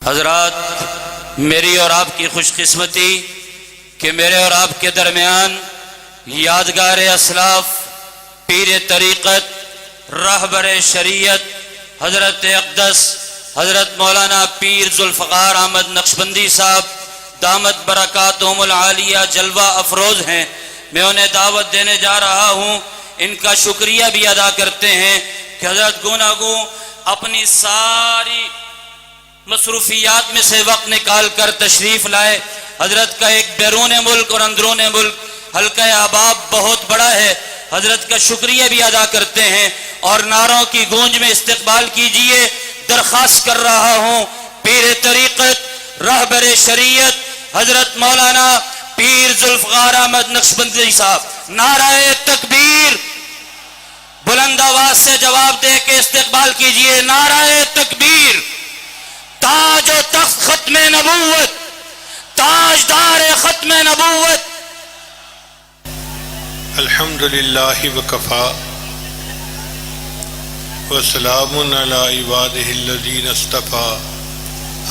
حضرات، میری اور آپ کی خوش قسمتی کہ میرے اور آپ کے درمیان یادگار اسلاف، پیر طریقت، رہبر شریعت حضرت اقدس حضرت مولانا پیر ذوالفقار احمد نقشبندی صاحب دامت برکاتہم العالیہ جلوہ افروز ہیں۔ میں انہیں دعوت دینے جا رہا ہوں، ان کا شکریہ بھی ادا کرتے ہیں کہ حضرت گوناگو اپنی ساری مصروفیات میں سے وقت نکال کر تشریف لائے۔ حضرت کا ایک بیرون ملک اور اندرون ملک حلقہ احباب بہت بڑا ہے، حضرت کا شکریہ بھی ادا کرتے ہیں اور نعروں کی گونج میں استقبال کیجئے۔ درخواست کر رہا ہوں پیر طریقت، رہبر شریعت حضرت مولانا پیر ذوالفقار احمد نقشبندی صاحب، نعرہ تکبیر بلند آواز سے جواب دے کے استقبال کیجئے۔ نعرہ تکبیر۔ تاج و تخت ختم نبوت، تاجدار ختم نبوت۔ الحمدللہ وکفا وسلام علی عبادہ الذین اصطفیٰ،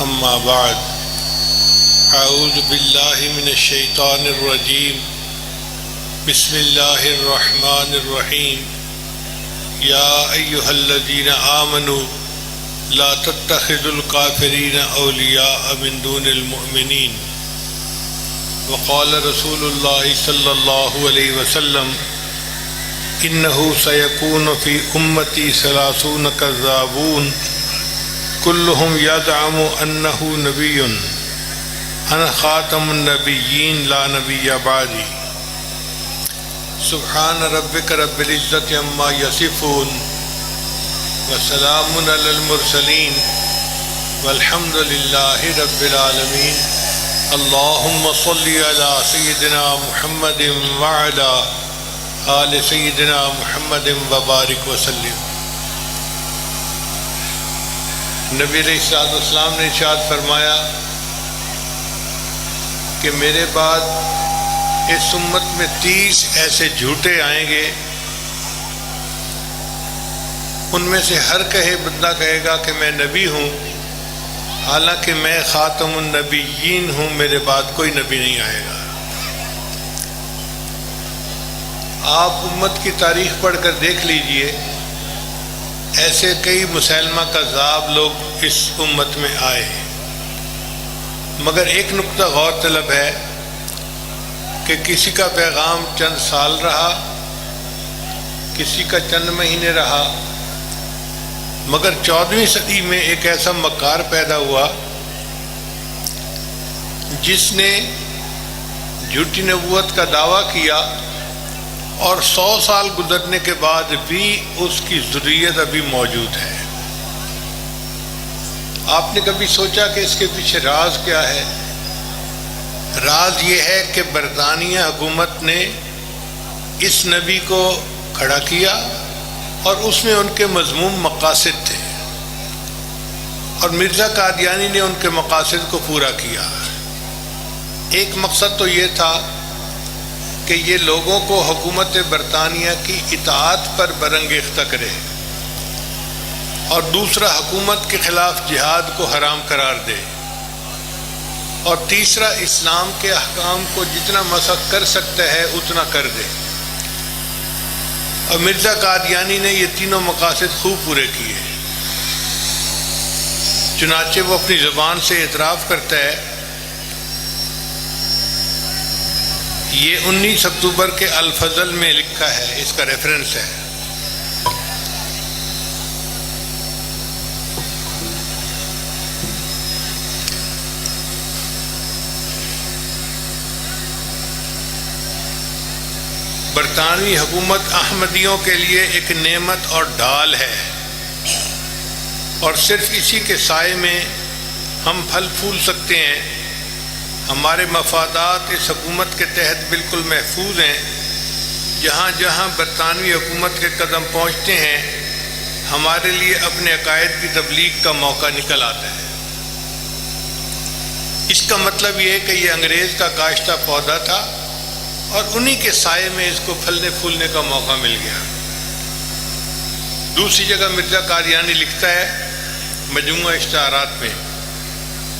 اما بعد، اعوذ باللہ من الشیطان الرجیم، بسم اللہ الرحمن الرحیم، یا ایہا الذین آمنوا لا تتخذوا الکافرین اولیاء من دون المؤمنین، وقال رسول اللہ صلی اللہ علیہ وسلم انہ سیکون فی امتی 30 کذابون کلہم یزعم انہ نبی انا خاتم النبیین لا نبی بعدی، سبحان ربک رب العزت عما یصفون وسلام علی المرسلین والحمد للہ رب العالمین۔ اللہم صلی علی سیدنا محمد وعلی آل سیدنا محمد وبارک وسلم۔ نبی علیہ الصلوۃ والسلام نے ارشاد فرمایا کہ میرے بعد اس امت میں 30 ایسے جھوٹے آئیں گے، ان میں سے ہر بندہ کہے گا کہ میں نبی ہوں، حالانکہ میں خاتم النبیین ہوں، میرے بعد کوئی نبی نہیں آئے گا۔ آپ امت کی تاریخ پڑھ کر دیکھ لیجئے، ایسے کئی مسلمہ کذاب لوگ اس امت میں آئے ہیں، مگر ایک نقطہ غور طلب ہے کہ کسی کا پیغام چند سال رہا، کسی کا چند مہینے رہا، مگر 14ویں صدی میں ایک ایسا مکار پیدا ہوا جس نے جھوٹی نبوت کا دعویٰ کیا، اور 100 سال گزرنے کے بعد بھی اس کی ذریت ابھی موجود ہے۔ آپ نے کبھی سوچا کہ اس کے پیچھے راز کیا ہے؟ راز یہ ہے کہ برطانیہ حکومت نے اس نبی کو کھڑا کیا اور اس میں ان کے مذموم مقاصد تھے، اور مرزا قادیانی نے ان کے مقاصد کو پورا کیا۔ ایک مقصد تو یہ تھا کہ یہ لوگوں کو حکومت برطانیہ کی اطاعت پر برانگیختہ کرے، اور دوسرا حکومت کے خلاف جہاد کو حرام قرار دے، اور تیسرا اسلام کے احکام کو جتنا مسخ کر سکتا ہے اتنا کر دے۔ اور مرزا قادیانی نے یہ تینوں مقاصد خوب پورے کیے، چنانچہ وہ اپنی زبان سے اعتراف کرتا ہے۔ یہ 19 اکتوبر کے الفضل میں لکھا ہے، اس کا ریفرنس ہے۔ برطانوی حکومت احمدیوں کے لیے ایک نعمت اور ڈھال ہے، اور صرف اسی کے سائے میں ہم پھل پھول سکتے ہیں۔ ہمارے مفادات اس حکومت کے تحت بالکل محفوظ ہیں۔ جہاں جہاں برطانوی حکومت کے قدم پہنچتے ہیں، ہمارے لیے اپنے عقائد کی تبلیغ کا موقع نکل آتا ہے۔ اس کا مطلب یہ ہے کہ یہ انگریز کا کاشتہ پودا تھا، اور انہی کے سائے میں اس کو پھلنے پھولنے کا موقع مل گیا۔ دوسری جگہ مرزا قادیانی لکھتا ہے مجموعہ اشتہارات میں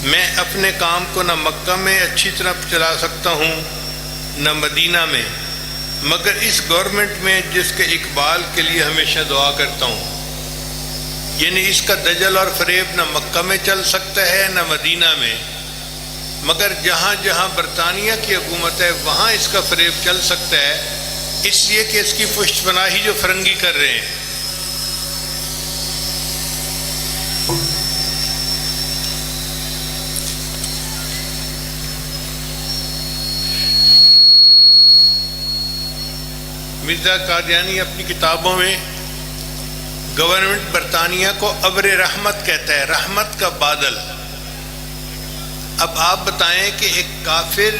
میں اپنے کام کو نہ مکہ میں اچھی طرح چلا سکتا ہوں نہ مدینہ میں، مگر اس گورنمنٹ میں جس کے اقبال کے لیے ہمیشہ دعا کرتا ہوں، یعنی اس کا دجل اور فریب نہ مکہ میں چل سکتا ہے نہ مدینہ میں، مگر جہاں جہاں برطانیہ کی حکومت ہے وہاں اس کا فریب چل سکتا ہے، اس لیے کہ اس کی پشت پناہی جو فرنگی کر رہے ہیں۔ مرزا قادیانی اپنی کتابوں میں گورنمنٹ برطانیہ کو ابر رحمت کہتا ہے، رحمت کا بادل۔ اب آپ بتائیں کہ ایک کافر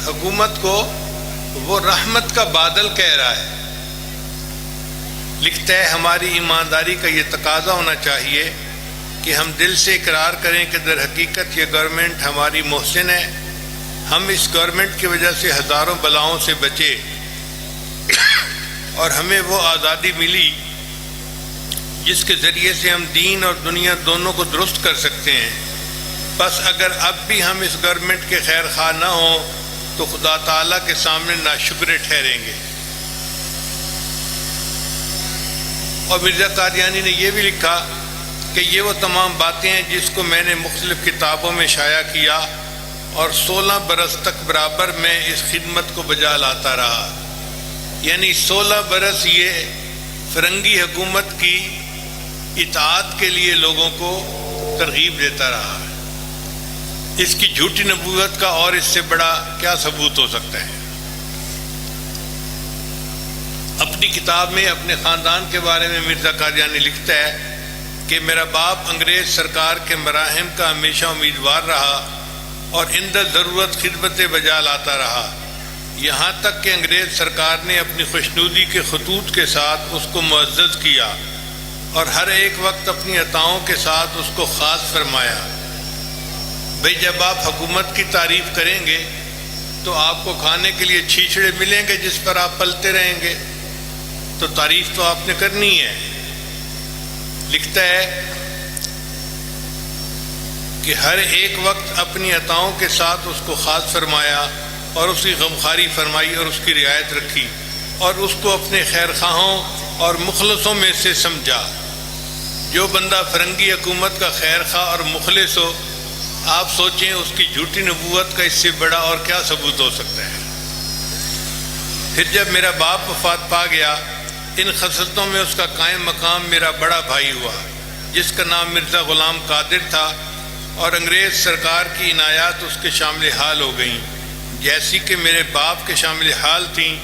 حکومت کو وہ رحمت کا بادل کہہ رہا ہے۔ لکھتا ہے ہماری ایمانداری کا یہ تقاضا ہونا چاہیے کہ ہم دل سے اقرار کریں کہ در حقیقت یہ گورنمنٹ ہماری محسن ہے، ہم اس گورنمنٹ کی وجہ سے ہزاروں بلاؤں سے بچے اور ہمیں وہ آزادی ملی جس کے ذریعے سے ہم دین اور دنیا دونوں کو درست کر سکتے ہیں۔ بس اگر اب بھی ہم اس گورنمنٹ کے خیر خواہ نہ ہوں تو خدا تعالیٰ کے سامنے ناشکرے ٹھہریں گے۔ اور مرزا قادیانی نے یہ بھی لکھا کہ یہ وہ تمام باتیں ہیں جس کو میں نے مختلف کتابوں میں شائع کیا اور 16 برس تک برابر میں اس خدمت کو بجا لاتا رہا، یعنی 16 برس یہ فرنگی حکومت کی اطاعت کے لیے لوگوں کو ترغیب دیتا رہا۔ اس کی جھوٹی نبوت کا اور اس سے بڑا کیا ثبوت ہو سکتا ہے؟ اپنی کتاب میں اپنے خاندان کے بارے میں مرزا قادیانی لکھتا ہے کہ میرا باپ انگریز سرکار کے مراحم کا ہمیشہ امیدوار رہا اور اندر ضرورت خدمتیں بجا لاتا رہا، یہاں تک کہ انگریز سرکار نے اپنی خوشنودی کے خطوط کے ساتھ اس کو معزز کیا اور ہر ایک وقت اپنی عطاؤں کے ساتھ اس کو خاص فرمایا۔ بھئی جب آپ حکومت کی تعریف کریں گے تو آپ کو کھانے کے لیے چھیچڑے ملیں گے جس پر آپ پلتے رہیں گے، تو تعریف تو آپ نے کرنی ہے۔ لکھتا ہے کہ ہر ایک وقت اپنی عطاؤں کے ساتھ اس کو خاص فرمایا اور اس کی غمخواری فرمائی اور اس کی رعایت رکھی اور اس کو اپنے خیر خواہوں اور مخلصوں میں سے سمجھا۔ جو بندہ فرنگی حکومت کا خیر خواہ اور مخلص ہو، آپ سوچیں اس کی جھوٹی نبوت کا اس سے بڑا اور کیا ثبوت ہو سکتا ہے؟ پھر جب میرا باپ وفات پا گیا، ان خصلتوں میں اس کا قائم مقام میرا بڑا بھائی ہوا جس کا نام مرزا غلام قادر تھا، اور انگریز سرکار کی عنایات اس کے شامل حال ہو گئیں جیسی کہ میرے باپ کے شامل حال تھیں،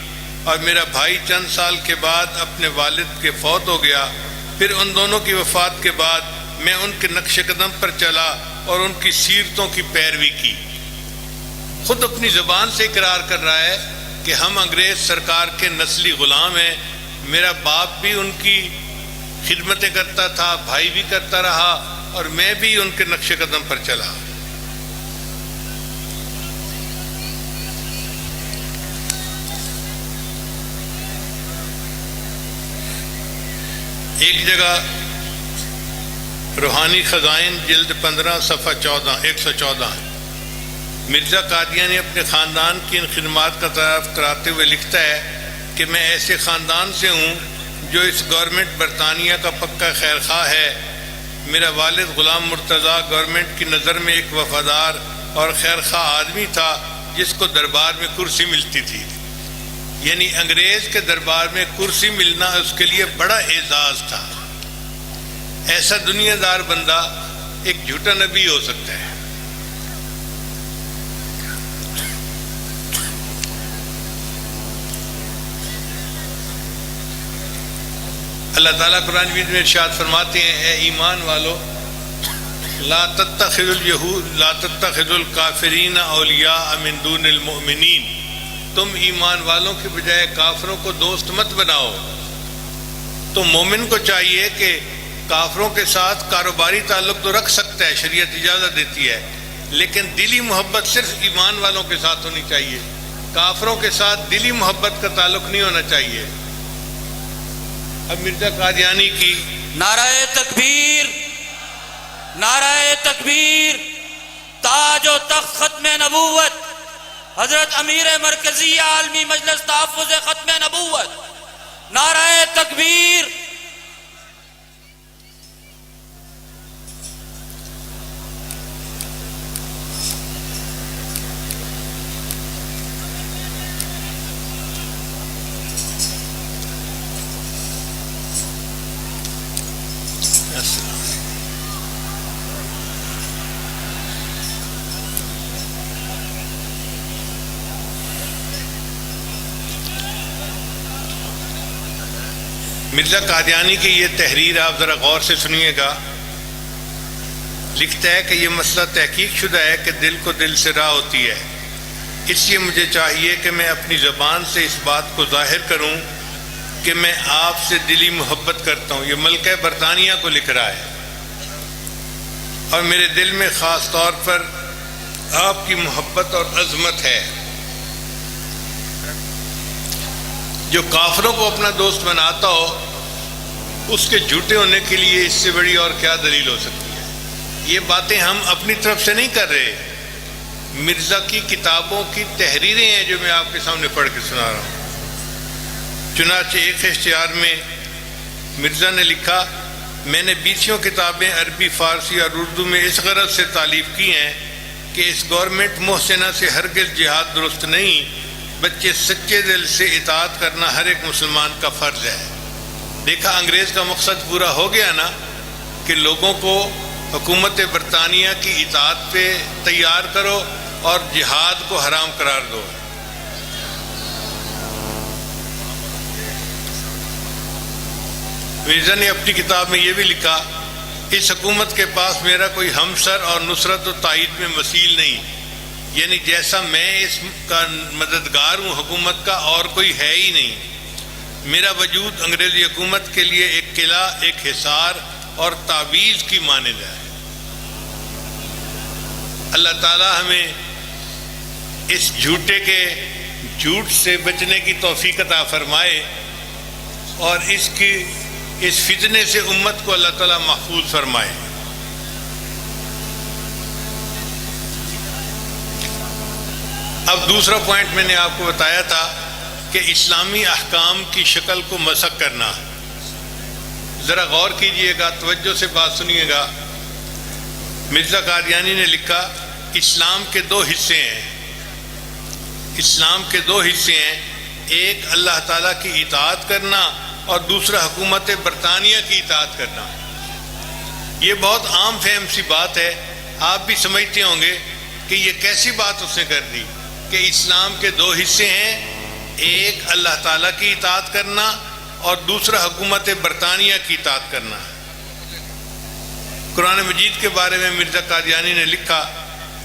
اور میرا بھائی چند سال کے بعد اپنے والد کے فوت ہو گیا۔ پھر ان دونوں کی وفات کے بعد میں ان کے نقش قدم پر چلا اور ان کی سیرتوں کی پیروی کی۔ خود اپنی زبان سے اقرار کر رہا ہے کہ ہم انگریز سرکار کے نسلی غلام ہیں، میرا باپ بھی ان کی خدمتیں کرتا تھا، بھائی بھی کرتا رہا، اور میں بھی ان کے نقش قدم پر چلا۔ ایک جگہ روحانی خزائن جلد 15 صفحہ 114 مرزا قادیانی اپنے خاندان کی ان خدمات کا تعارف کراتے ہوئے لکھتا ہے کہ میں ایسے خاندان سے ہوں جو اس گورنمنٹ برطانیہ کا پکا خیر خواہ ہے۔ میرا والد غلام مرتضیٰ گورنمنٹ کی نظر میں ایک وفادار اور خیر خواہ آدمی تھا جس کو دربار میں کرسی ملتی تھی، یعنی انگریز کے دربار میں کرسی ملنا اس کے لیے بڑا اعزاز تھا۔ ایسا دنیا دار بندہ ایک جھوٹا نبی ہو سکتا ہے۔ اللہ تعالیٰ قرآن مجید میں ارشاد فرماتے ہیں، اے ایمان والو لا تتخذوا الکافرین اولیاء من دون المؤمنین، تم ایمان والوں کے بجائے کافروں کو دوست مت بناؤ۔ تو مومن کو چاہیے کہ کافروں کے ساتھ کاروباری تعلق تو رکھ سکتا ہے، شریعت اجازت دیتی ہے، لیکن دلی محبت صرف ایمان والوں کے ساتھ ہونی چاہیے، کافروں کے ساتھ دلی محبت کا تعلق نہیں ہونا چاہیے۔ اب مرزا قادیانی کی نعرہ تکبیر، نعرہ تکبیر، تخت ختم نبوت حضرت امیر مرکزی عالمی مجلس تحفظ ختم نبوت، نعرہ تکبیر۔ مرزا قادیانی کی یہ تحریر آپ ذرا غور سے سنیے گا۔ لکھتا ہے کہ یہ مسئلہ تحقیق شدہ ہے کہ دل کو دل سے راہ ہوتی ہے، اس لیے مجھے چاہیے کہ میں اپنی زبان سے اس بات کو ظاہر کروں کہ میں آپ سے دلی محبت کرتا ہوں۔ یہ ملکہ برطانیہ کو لکھ رہا ہے، اور میرے دل میں خاص طور پر آپ کی محبت اور عظمت ہے۔ جو کافروں کو اپنا دوست بناتا ہو، اس کے جھوٹے ہونے کے لیے اس سے بڑی اور کیا دلیل ہو سکتی ہے؟ یہ باتیں ہم اپنی طرف سے نہیں کر رہے، مرزا کی کتابوں کی تحریریں ہیں جو میں آپ کے سامنے پڑھ کے سنا رہا ہوں۔ چنانچہ ایک اشتہار میں مرزا نے لکھا، میں نے 20 کتابیں عربی، فارسی اور اردو میں اس غرض سے تالیف کی ہیں کہ اس گورنمنٹ محسنہ سے ہرگز جہاد درست نہیں، بچے سچے دل سے اطاعت کرنا ہر ایک مسلمان کا فرض ہے۔ دیکھا انگریز کا مقصد پورا ہو گیا نا، کہ لوگوں کو حکومت برطانیہ کی اطاعت پہ تیار کرو اور جہاد کو حرام قرار دو۔ مرزا نے اپنی کتاب میں یہ بھی لکھا، اس حکومت کے پاس میرا کوئی ہمسر اور نصرت و تائید میں مثیل نہیں، یعنی جیسا میں اس کا مددگار ہوں حکومت کا، اور کوئی ہے ہی نہیں۔ میرا وجود انگریزی حکومت کے لیے ایک قلعہ، ایک حصار اور تعویذ کی مانند ہے۔ اللہ تعالی ہمیں اس جھوٹ سے بچنے کی توفیق عطا فرمائے، اور اس فتنے سے امت کو اللہ تعالی محفوظ فرمائے۔ اب دوسرا پوائنٹ میں نے آپ کو بتایا تھا کہ اسلامی احکام کی شکل کو مسخ کرنا۔ ذرا غور کیجئے گا، توجہ سے بات سنیے گا۔ مرزا قادیانی نے لکھا، اسلام کے دو حصے ہیں، اسلام کے دو حصے ہیں، ایک اللہ تعالیٰ کی اطاعت کرنا اور دوسرا حکومت برطانیہ کی اطاعت کرنا۔ یہ بہت عام فہم سی بات ہے، آپ بھی سمجھتے ہوں گے کہ یہ کیسی بات اس نے کر دی کہ اسلام کے دو حصے ہیں، ایک اللہ تعالیٰ کی اطاعت کرنا اور دوسرا حکومت برطانیہ کی اطاعت کرنا۔ قرآن مجید کے بارے میں مرزا قادیانی نے لکھا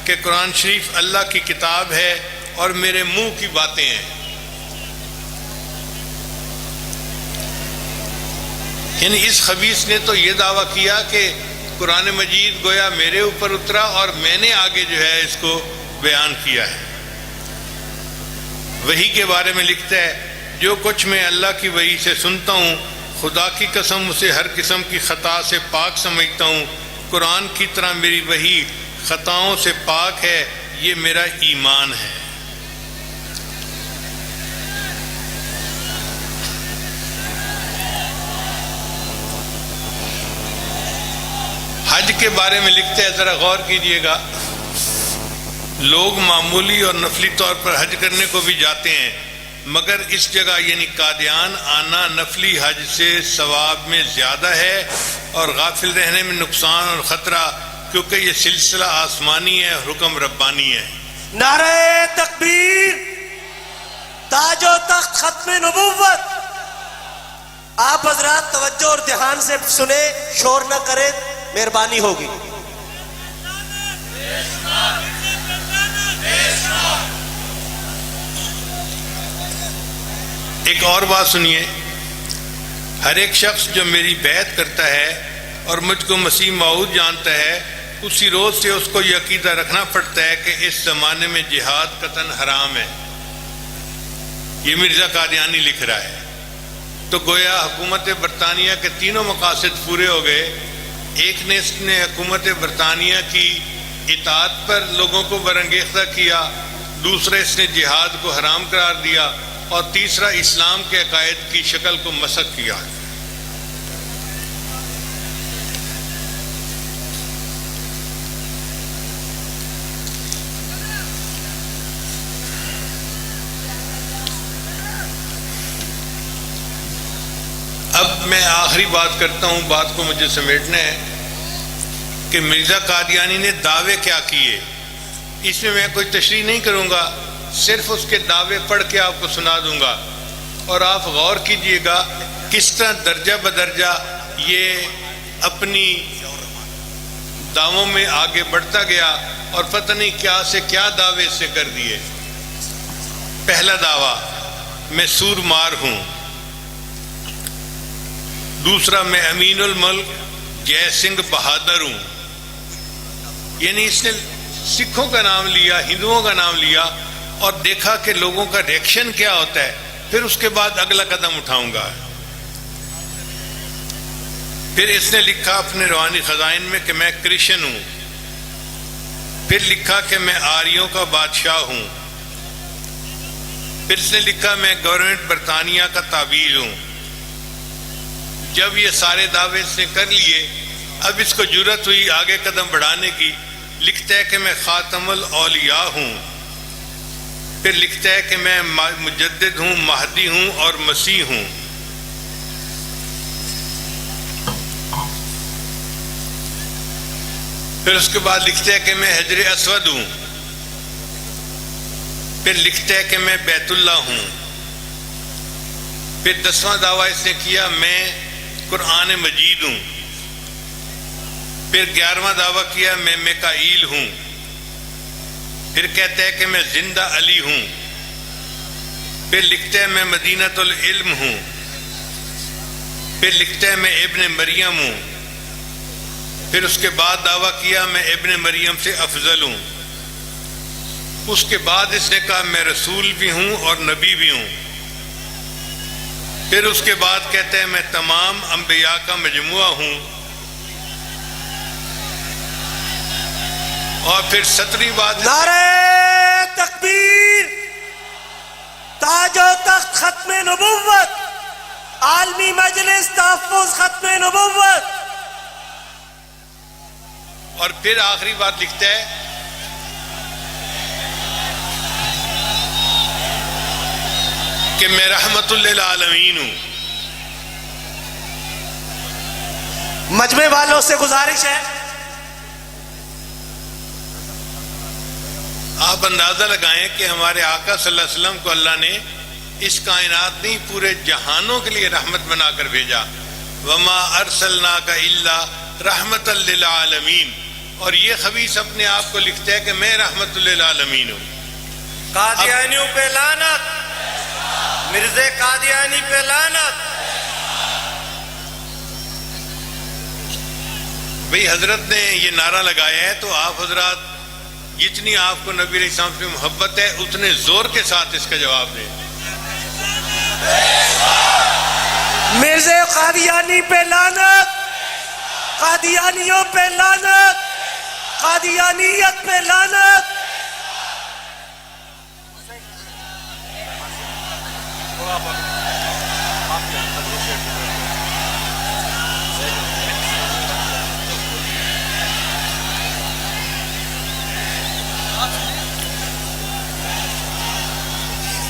کہ قرآن شریف اللہ کی کتاب ہے اور میرے منہ کی باتیں ہیں۔ یعنی اس خبیث نے تو یہ دعویٰ کیا کہ قرآن مجید گویا میرے اوپر اترا اور میں نے آگے جو ہے اس کو بیان کیا ہے۔ وحی کے بارے میں لکھتا ہے، جو کچھ میں اللہ کی وحی سے سنتا ہوں، خدا کی قسم اسے ہر قسم کی خطا سے پاک سمجھتا ہوں۔ قرآن کی طرح میری وحی خطاؤں سے پاک ہے، یہ میرا ایمان ہے۔ حج کے بارے میں لکھتے ہیں، ذرا غور کیجئے گا، لوگ معمولی اور نفلی طور پر حج کرنے کو بھی جاتے ہیں، مگر اس جگہ یعنی قادیان آنا نفلی حج سے ثواب میں زیادہ ہے اور غافل رہنے میں نقصان اور خطرہ، کیونکہ یہ سلسلہ آسمانی ہے، حکم ربانی ہے۔ نعرہ تکبیر، تاج و تخت ختم نبوت۔ آپ حضرات توجہ اور دھیان سے سنیں، شور نہ کریں، مہربانی ہوگی۔ ایک اور بات سنیے، ہر ایک شخص جو میری بیعت کرتا ہے اور مجھ کو مسیح موعود جانتا ہے، اسی روز سے اس کو یہ عقیدہ رکھنا پڑتا ہے کہ اس زمانے میں جہاد قطعاً حرام ہے۔ یہ مرزا قادیانی لکھ رہا ہے۔ تو گویا حکومت برطانیہ کے تینوں مقاصد پورے ہو گئے۔ ایک نے اس نے حکومت برطانیہ کی اطاعت پر لوگوں کو برانگیختہ کیا، دوسرا اس نے جہاد کو حرام قرار دیا، اور تیسرا اسلام کے عقائد کی شکل کو مسخ کیا۔ اب میں آخری بات کرتا ہوں، بات کو مجھے سمیٹنا ہے کہ مرزا قادیانی نے دعوے کیا کیے۔ اس میں میں کوئی تشریح نہیں کروں گا، صرف اس کے دعوے پڑھ کے آپ کو سنا دوں گا، اور آپ غور کیجئے گا کس طرح درجہ بدرجہ یہ اپنی دعووں میں آگے بڑھتا گیا، اور پتہ نہیں کیا سے کیا دعوے سے کر دیے۔ پہلا دعویٰ، میں سور مار ہوں۔ دوسرا، میں امین الملک جے سنگھ بہادر ہوں۔ یعنی اس نے سکھوں کا نام لیا، ہندوؤں کا نام لیا، اور دیکھا کہ لوگوں کا ریئیکشن کیا ہوتا ہے، پھر اس کے بعد اگلا قدم اٹھاؤں گا۔ پھر اس نے لکھا اپنے روحانی خزائن میں کہ میں کرشن ہوں۔ پھر لکھا کہ میں آریوں کا بادشاہ ہوں۔ پھر اس نے لکھا میں گورنمنٹ برطانیہ کا تابع ہوں۔ جب یہ سارے دعوے اس نے کر لیے، اب اس کو جرأت ہوئی آگے قدم بڑھانے کی، لکھتا ہے کہ میں خاتم الاولیاء ہوں۔ پھر لکھتا ہے کہ میں مجدد ہوں، مہدی ہوں اور مسیح ہوں۔ پھر اس کے بعد لکھتا ہے کہ میں حجر اسود ہوں۔ پھر لکھتا ہے کہ میں بیت اللہ ہوں۔ پھر 10واں دعویٰ اس نے کیا میں قرآن مجید ہوں۔ پھر 11واں دعویٰ کیا میں میکائیل ہوں۔ پھر کہتا ہے کہ میں زندہ علی ہوں۔ پھر لکھتا ہے میں مدینۃ العلم ہوں۔ پھر لکھتا ہے میں ابن مریم ہوں۔ پھر اس کے بعد دعویٰ کیا میں ابن مریم سے افضل ہوں۔ اس کے بعد اس نے کہا میں رسول بھی ہوں اور نبی بھی ہوں۔ پھر اس کے بعد کہتے ہیں میں تمام انبیاء کا مجموعہ ہوں۔ اور پھر 17ویں بات، نعرہ تکبیر، تاج و تخت ختم نبوت، عالمی مجلس تحفظ ختم نبوت۔ اور پھر آخری بات لکھتا ہے کہ میں رحمت للعالمین ہوں۔ مجمع والوں سے گزارش ہے، آپ اندازہ لگائیں کہ ہمارے آقا صلی اللہ علیہ وسلم کو اللہ نے اس کائنات نہیں پورے جہانوں کے لیے رحمت بنا کر بھیجا، وما ارسلناک الا رحمت للعالمین، اور یہ خبیث اپنے آپ کو لکھتا ہے کہ میں رحمت للعالمین ہوں۔ قادیانیوں پہ لعنت، مرزا قادیانی پہ لعنت۔ بھئی حضرت نے یہ نعرہ لگایا ہے تو آپ حضرات جتنی آپ کو نبی علیہ السلام سے محبت ہے اتنے زور کے ساتھ اس کا جواب دیں۔ مرزا قادیانی پہ لعنت، قادیانیوں پہ لعنت، قادیانیت پہ لعنت۔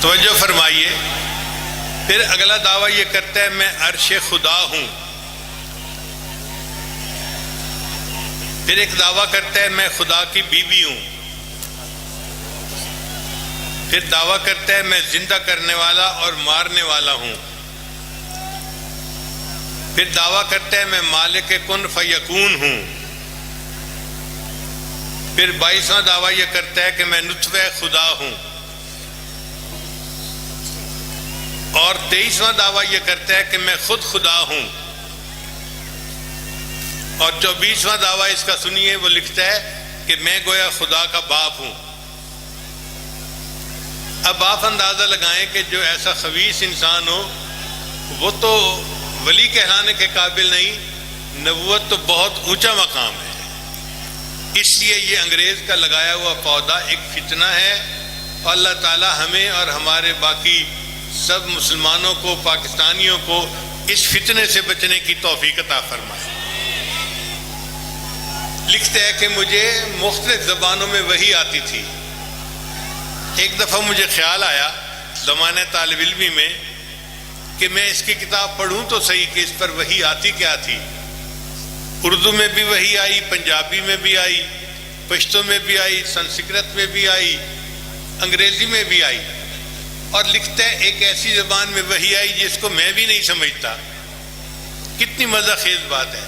توجہ فرمائیے، پھر اگلا دعویٰ یہ کرتا ہے میں عرش خدا ہوں۔ پھر ایک دعویٰ کرتا ہے میں خدا کی بیوی ہوں۔ پھر دعویٰ کرتا ہے میں زندہ کرنے والا اور مارنے والا ہوں۔ پھر دعویٰ کرتا ہے میں مالک کن فیکون ہوں۔ پھر 22واں دعویٰ یہ کرتا ہے کہ میں نطفہ خدا ہوں۔ اور 23واں دعویٰ یہ کرتا ہے کہ میں خود خدا ہوں۔ اور 24واں دعویٰ اس کا سنیے، وہ لکھتا ہے کہ میں گویا خدا کا باپ ہوں۔ اب آپ اندازہ لگائیں کہ جو ایسا خبیث انسان ہو وہ تو ولی کہلانے کے قابل نہیں، نبوت تو بہت اونچا مقام ہے۔ اس لیے یہ انگریز کا لگایا ہوا پودا ایک فتنہ ہے، اور اللہ تعالی ہمیں اور ہمارے باقی سب مسلمانوں کو، پاکستانیوں کو اس فتنے سے بچنے کی توفیق عطا فرمائے۔ لکھتے ہیں کہ مجھے مختلف زبانوں میں وحی آتی تھی۔ ایک دفعہ مجھے خیال آیا زمانہ طالب علمی میں کہ میں اس کی کتاب پڑھوں تو صحیح کہ اس پر وحی آتی کیا تھی۔ اردو میں بھی وحی آئی، پنجابی میں بھی آئی، پشتو میں بھی آئی، سنسکرت میں بھی آئی، انگریزی میں بھی آئی، اور لکھتے ہیں ایک ایسی زبان میں وحی آئی جس کو میں بھی نہیں سمجھتا۔ کتنی مزہ خیز بات ہے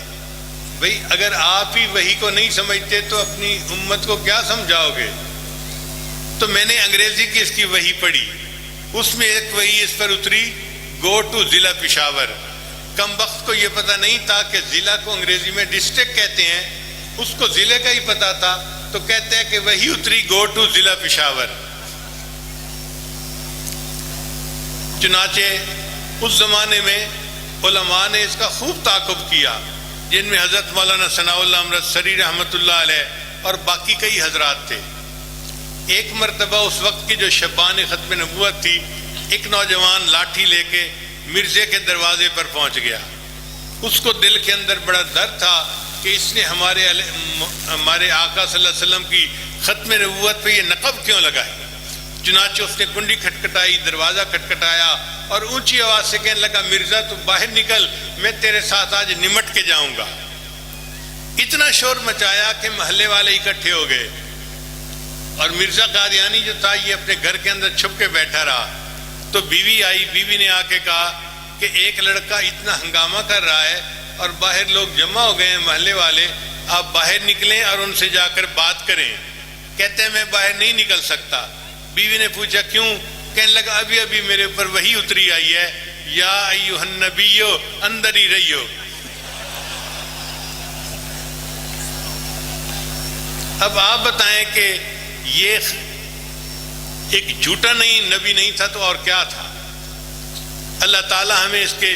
بھئی، اگر آپ ہی وحی کو نہیں سمجھتے تو اپنی امت کو کیا سمجھاؤ گے؟ تو میں نے انگریزی کی اس کی وحی پڑھی، اس میں ایک وحی اس پر اتری، گو ٹو ضلع پشاور۔ کم وقت کو یہ پتہ نہیں تھا کہ ضلع کو انگریزی میں ڈسٹرکٹ کہتے ہیں، اس کو ضلع کا ہی پتہ تھا، تو کہتے ہیں کہ وحی اتری گو ٹو ضلع پشاور۔ چنانچہ اس زمانے میں علماء نے اس کا خوب تعاقب کیا، جن میں حضرت مولانا ثناء اللہ امرتسری رحمۃ اللہ علیہ اور باقی کئی حضرات تھے۔ ایک مرتبہ اس وقت کی جو شبان ختم نبوت تھی، ایک نوجوان لاٹھی لے کے مرزے کے دروازے پر پہنچ گیا۔ اس کو دل کے اندر بڑا درد تھا کہ اس نے ہمارے آقا صلی اللہ علیہ وسلم کی ختم نبوت پہ یہ نقب کیوں لگائی۔ چنانچہ اس نے کنڈی کھٹکھٹائی، دروازہ کھٹکھٹایا اور اونچی آواز سے کہنے لگا، مرزا تو باہر نکل، میں تیرے ساتھ آج نمٹ کے جاؤں گا۔ اتنا شور مچایا کہ محلے والے اکٹھے ہو گئے، اور مرزا قادیانی جو تھا یہ اپنے گھر کے اندر چھپ کے بیٹھا رہا۔ تو بیوی آئی، بیوی نے آ کے کہا کہ ایک لڑکا اتنا ہنگامہ کر رہا ہے اور باہر لوگ جمع ہو گئے ہیں محلے والے، آپ باہر نکلیں اور ان سے جا کر بات کریں۔ کہتے ہیں میں باہر نہیں نکل سکتا۔ بیوی نے پوچھا کیوں؟ کہنے لگا ابھی میرے اوپر وحی اتری آئی ہے، یا ایھا النبیو اندر ہی رہیو۔ اب آپ بتائیں کہ یہ ایک جھوٹا نبی نہیں تھا تو اور کیا تھا؟ اللہ تعالی ہمیں اس کے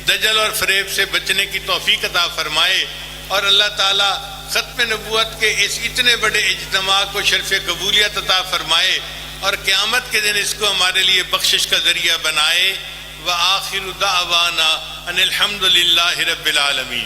دجل اور فریب سے بچنے کی توفیق عطا فرمائے، اور اللہ تعالی ختم نبوت کے اس اتنے بڑے اجتماع کو شرف قبولیت عطا فرمائے، اور قیامت کے دن اس کو ہمارے لیے بخشش کا ذریعہ بنائے۔ وآخر دعوانا ان الحمد للہ رب العالمین۔